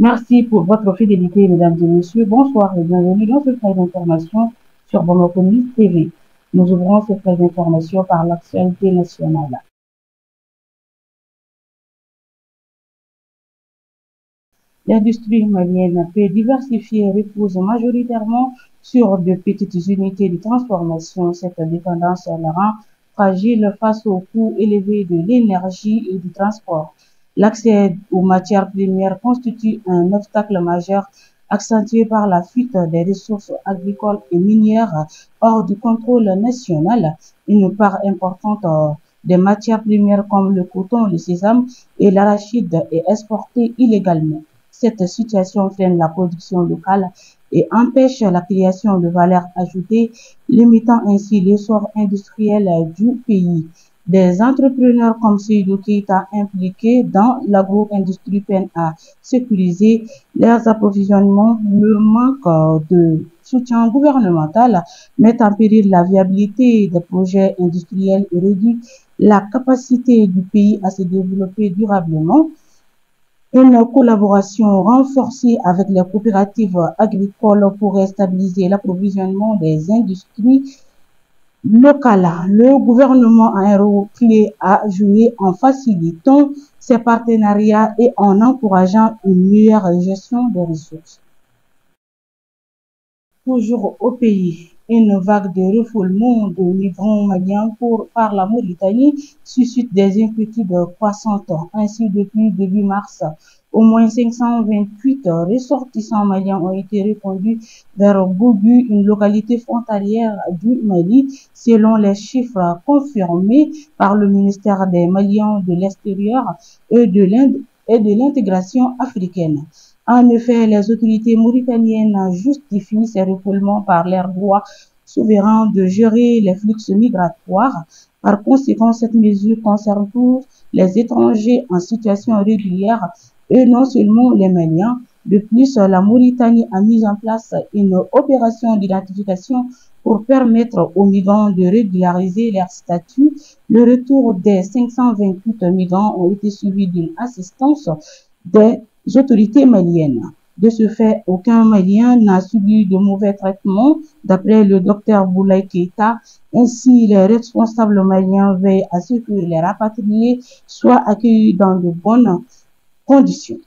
Merci pour votre fidélité, mesdames et messieurs. Bonsoir et bienvenue dans ce flash d'information sur Bonopolis TV. Nous ouvrons ce flash d'information par l'actualité nationale. L'industrie malienne peut diversifier repose majoritairement sur de petites unités de transformation. Cette dépendance la rend fragile face aux coûts élevés de l'énergie et du transport. L'accès aux matières premières constitue un obstacle majeur accentué par la fuite des ressources agricoles et minières hors du contrôle national. Une part importante des matières premières comme le coton, le sésame et l'arachide est exportée illégalement. Cette situation freine la production locale et empêche la création de valeur ajoutée, limitant ainsi l'essor industriel du pays. Des entrepreneurs comme Seydou Keita impliqués dans l'agro-industrie peinent à sécuriser leurs approvisionnements. Le manque de soutien gouvernemental met en péril la viabilité des projets industriels et réduit la capacité du pays à se développer durablement. Une collaboration renforcée avec les coopératives agricoles pourrait stabiliser l'approvisionnement des industries locales. Le gouvernement a un rôle clé à jouer en facilitant ces partenariats et en encourageant une meilleure gestion des ressources. Toujours au pays, une vague de refoulement de migrants maliens par la Mauritanie suscite des inquiétudes croissantes. Ainsi, depuis début mars, au moins 528 ressortissants maliens ont été reconduits vers Bougou, une localité frontalière du Mali, selon les chiffres confirmés par le ministère des Maliens de l'Extérieur et de l'intégration africaine. En effet, les autorités mauritaniennes justifient ces refoulements par leur droit souverain de gérer les flux migratoires. Par conséquent, cette mesure concerne tous les étrangers en situation régulière et non seulement les Maliens. De plus, la Mauritanie a mis en place une opération d'identification pour permettre aux migrants de régulariser leur statut. Le retour des 528 migrants ont été suivis d'une assistance des autorités maliennes. De ce fait, aucun Malien n'a subi de mauvais traitements, d'après le docteur Boulaye Keita. Ainsi, les responsables maliens veillent à ce que les rapatriés soient accueillis dans de bonnes conditions.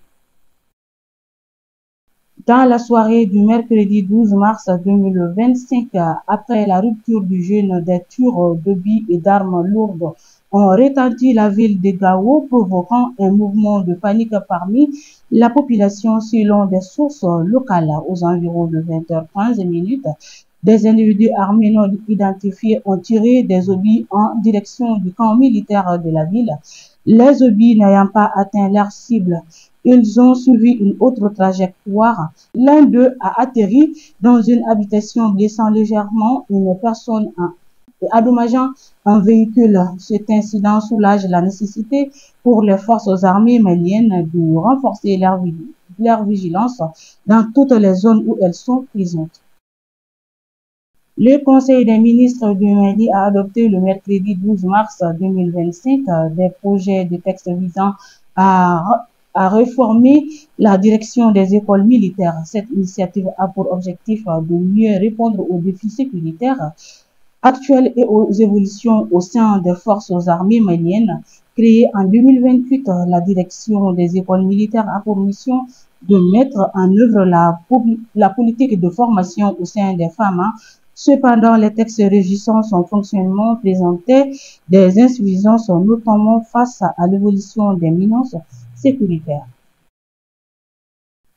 Dans la soirée du mercredi 12 mars 2025, après la rupture du jeûne, des tirs de billes et d'armes lourdes ont retenti la ville de Gao, provoquant un mouvement de panique parmi la population selon des sources locales. Aux environs de 20h15, des individus armés non identifiés ont tiré des obus en direction du camp militaire de la ville. Les obus n'ayant pas atteint leur cible, ils ont suivi une autre trajectoire. L'un d'eux a atterri dans une habitation, blessant légèrement une personne et endommageant un véhicule. Cet incident soulage la nécessité pour les forces armées maliennes de renforcer leur vigilance dans toutes les zones où elles sont présentes. Le Conseil des ministres du Mali a adopté le mercredi 12 mars 2025 des projets de texte visant à réformer la direction des écoles militaires. Cette initiative a pour objectif de mieux répondre aux défis sécuritaires actuels et aux évolutions au sein des forces armées maliennes. Créée en 2028, la direction des écoles militaires a pour mission de mettre en œuvre la politique de formation au sein des femmes. Cependant, les textes régissant son fonctionnement présentaient des insuffisances, notamment face à l'évolution des menaces sécuritaires.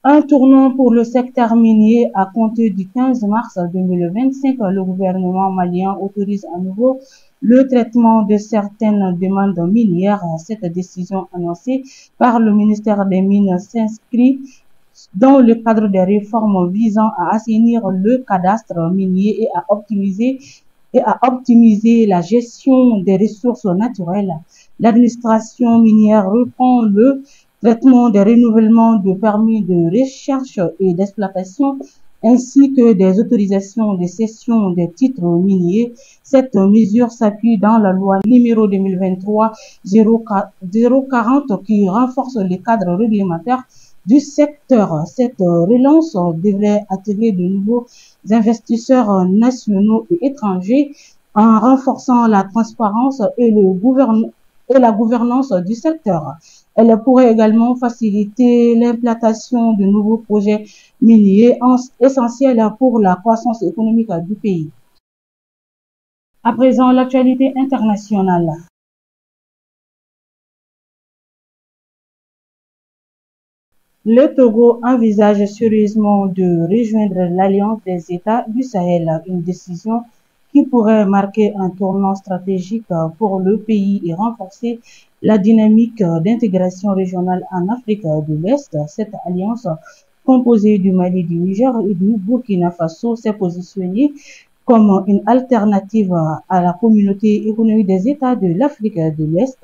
Un tournant pour le secteur minier. À compter du 15 mars 2025, le gouvernement malien autorise à nouveau le traitement de certaines demandes minières. Cette décision annoncée par le ministère des Mines s'inscrit dans le cadre des réformes visant à assainir le cadastre minier et à optimiser la gestion des ressources naturelles. L'administration minière reprend le traitement des renouvellements de permis de recherche et d'exploitation ainsi que des autorisations de cession des titres miniers. Cette mesure s'appuie dans la loi numéro 2023-040 qui renforce le cadre réglementaire du secteur. Cette relance devrait attirer de nouveaux investisseurs nationaux et étrangers en renforçant la transparence et la gouvernance du secteur. Elle pourrait également faciliter l'implantation de nouveaux projets miniers essentiels pour la croissance économique du pays. À présent, l'actualité internationale. Le Togo envisage sérieusement de rejoindre l'Alliance des États du Sahel, une décision qui pourrait marquer un tournant stratégique pour le pays et renforcer la dynamique d'intégration régionale en Afrique de l'Est. Cette alliance, composée du Mali, du Niger et du Burkina Faso, s'est positionnée comme une alternative à la communauté économique des États de l'Afrique de l'Ouest,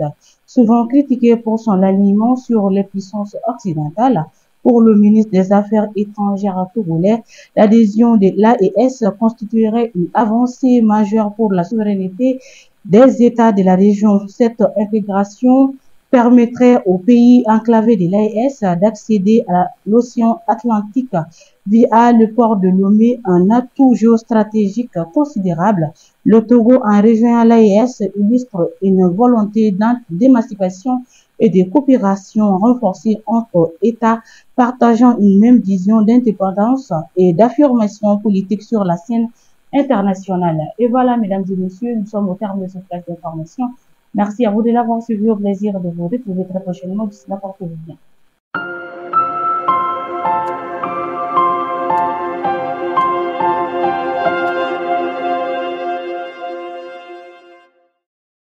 souvent critiquée pour son alignement sur les puissances occidentales. Pour le ministre des Affaires étrangères togolais, l'adhésion de l'AES constituerait une avancée majeure pour la souveraineté des États de la région. Cette intégration permettrait aux pays enclavés de l'AES d'accéder à l'océan Atlantique via le port de Lomé, un atout géostratégique considérable. Le Togo, en rejoignant l'AES, illustre une volonté d'émancipation et de coopération renforcée entre États partageant une même vision d'indépendance et d'affirmation politique sur la scène internationale. Et voilà, mesdames et messieurs, nous sommes au terme de cette page d'information. Merci à vous de l'avoir suivi. Au plaisir de vous retrouver très prochainement. D'ici là, portez-vous bien.